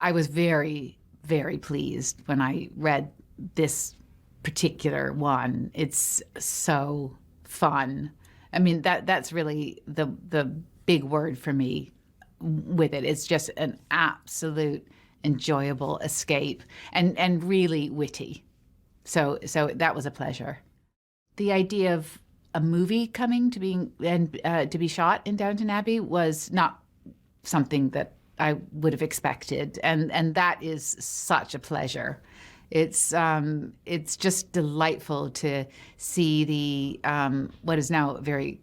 I was very, very pleased when I read this particular one. It's so fun. I mean, that's really the big word for me with it. It's just an absolute enjoyable escape and really witty. So that was a pleasure. The idea of a movie coming to be shot in Downton Abbey was not something that I would have expected, and that is such a pleasure. It's just delightful to see the what is now a very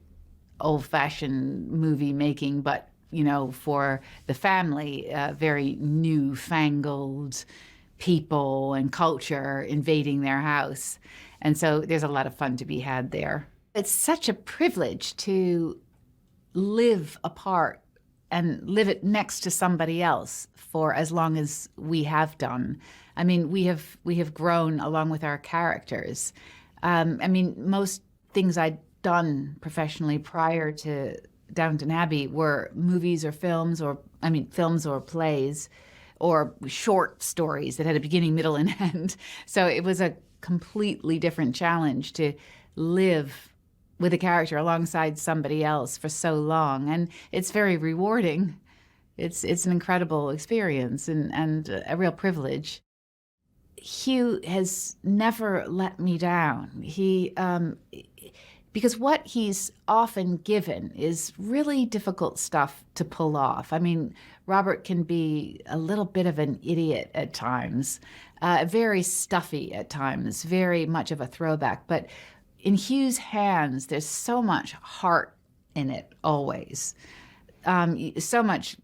old-fashioned movie making, but for the family, very newfangled people and culture invading their house, and so there's a lot of fun to be had there. It's such a privilege to live apart and live it next to somebody else for as long as we have done. I mean, we have grown along with our characters. I mean, most things I'd done professionally prior to Downton Abbey were movies or films or plays or short stories that had a beginning, middle, and end. So it was a completely different challenge to live with a character alongside somebody else for so long, and it's very rewarding. It's an incredible experience and a real privilege. Hugh has never let me down. Because what he's often given is really difficult stuff to pull off. I mean, Robert can be a little bit of an idiot at times, very stuffy at times, very much of a throwback, but in Hugh's hands, there's so much heart in it always. So much,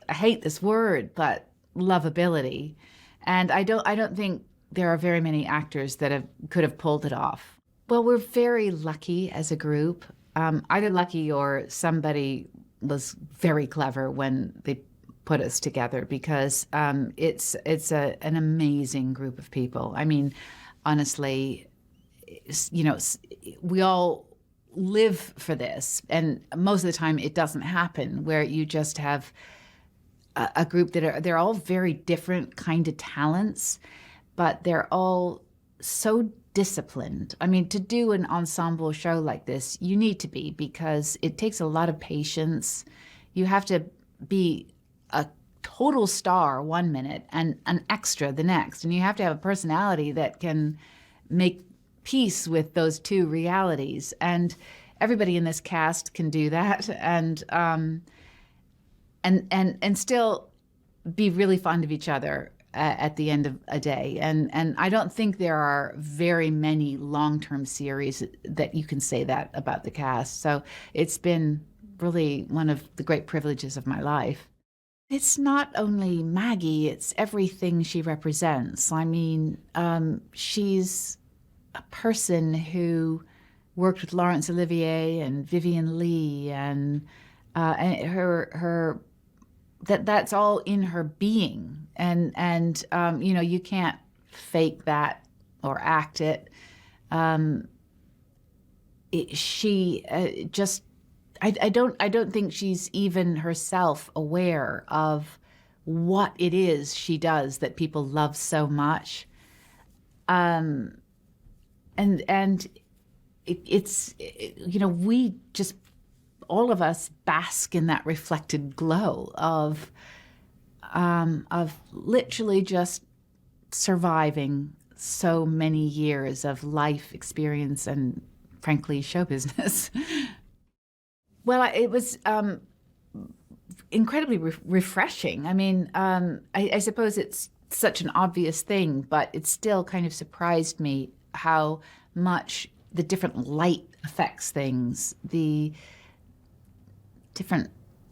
I hate this word, but lovability. And I don't think there are very many actors that could have pulled it off. Well, we're very lucky as a group. Either lucky or somebody was very clever when they put us together, because it's an amazing group of people. I mean, honestly, we all live for this, and most of the time it doesn't happen, where you just have a group they're all very different kind of talents, but they're all so disciplined. I mean, to do an ensemble show like this, you need to be, because it takes a lot of patience. You have to be a total star one minute and an extra the next, and you have to have a personality that can make peace with those two realities, and everybody in this cast can do that, and still be really fond of each other at the end of a day. And I don't think there are very many long-term series that you can say that about the cast. So it's been really one of the great privileges of my life. It's not only Maggie, it's everything she represents. I mean, she's a person who worked with Laurence Olivier and Vivien Leigh, and her that's all in her being, and you can't fake that or act it. I don't think she's even herself aware of what it is she does that people love so much. We just, all of us bask in that reflected glow of literally just surviving so many years of life experience and, frankly, show business. Well, it was incredibly refreshing. I mean, I suppose it's such an obvious thing, but it still kind of surprised me how much the different light affects things, the different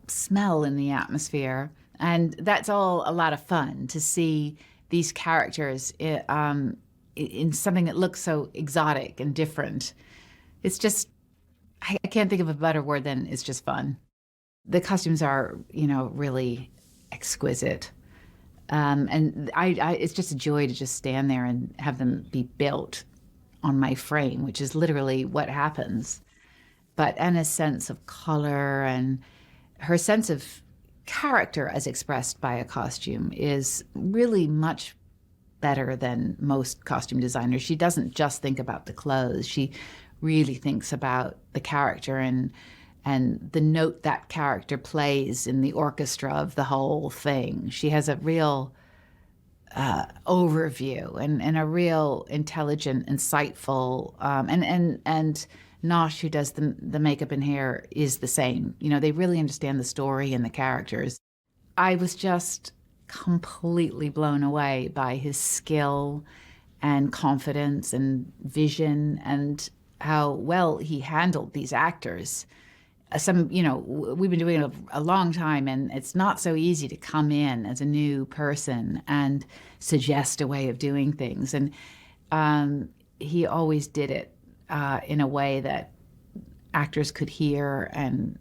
smell in the atmosphere. And that's all a lot of fun, to see these characters in something that looks so exotic and different. It's just, I can't think of a better word than it's just fun. The costumes are, really exquisite. And it's just a joy to just stand there and have them be built on my frame, which is literally what happens. But Anna's sense of color and her sense of character as expressed by a costume is really much better than most costume designers. She doesn't just think about the clothes. She really thinks about the character and the note that character plays in the orchestra of the whole thing. She has a real overview and a real intelligent, insightful, and Nosh, who does the makeup and hair, is the same. You know, they really understand the story and the characters. I was just completely blown away by his skill and confidence and vision and how well he handled these actors. We've been doing it a long time, and it's not so easy to come in as a new person and suggest a way of doing things. And he always did it in a way that actors could hear and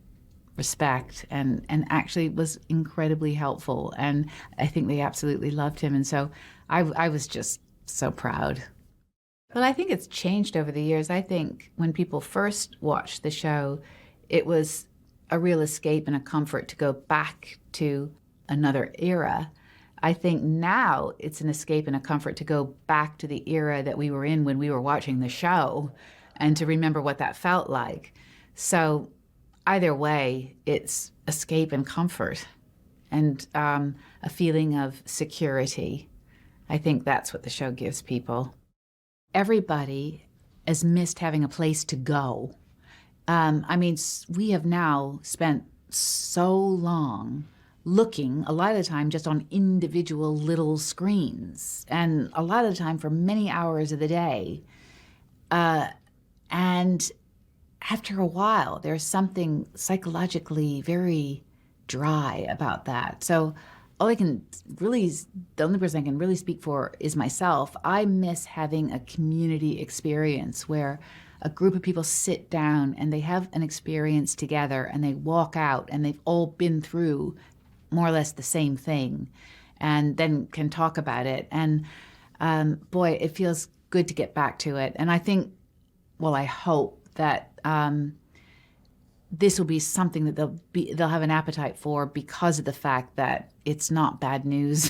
respect, and actually was incredibly helpful. And I think they absolutely loved him. And so I was just so proud. Well, I think it's changed over the years. I think when people first watched the show, it was a real escape and a comfort to go back to another era. I think now it's an escape and a comfort to go back to the era that we were in when we were watching the show and to remember what that felt like. So either way, it's escape and comfort and a feeling of security. I think that's what the show gives people. Everybody has missed having a place to go. We have now spent so long looking, a lot of the time, just on individual little screens, and a lot of the time for many hours of the day. And after a while, there's something psychologically very dry about that. So the only person I can really speak for is myself. I miss having a community experience where a group of people sit down and they have an experience together and they walk out and they've all been through more or less the same thing and then can talk about it. And boy, it feels good to get back to it. And I think, I hope that this will be something that they'll have an appetite for because of the fact that it's not bad news.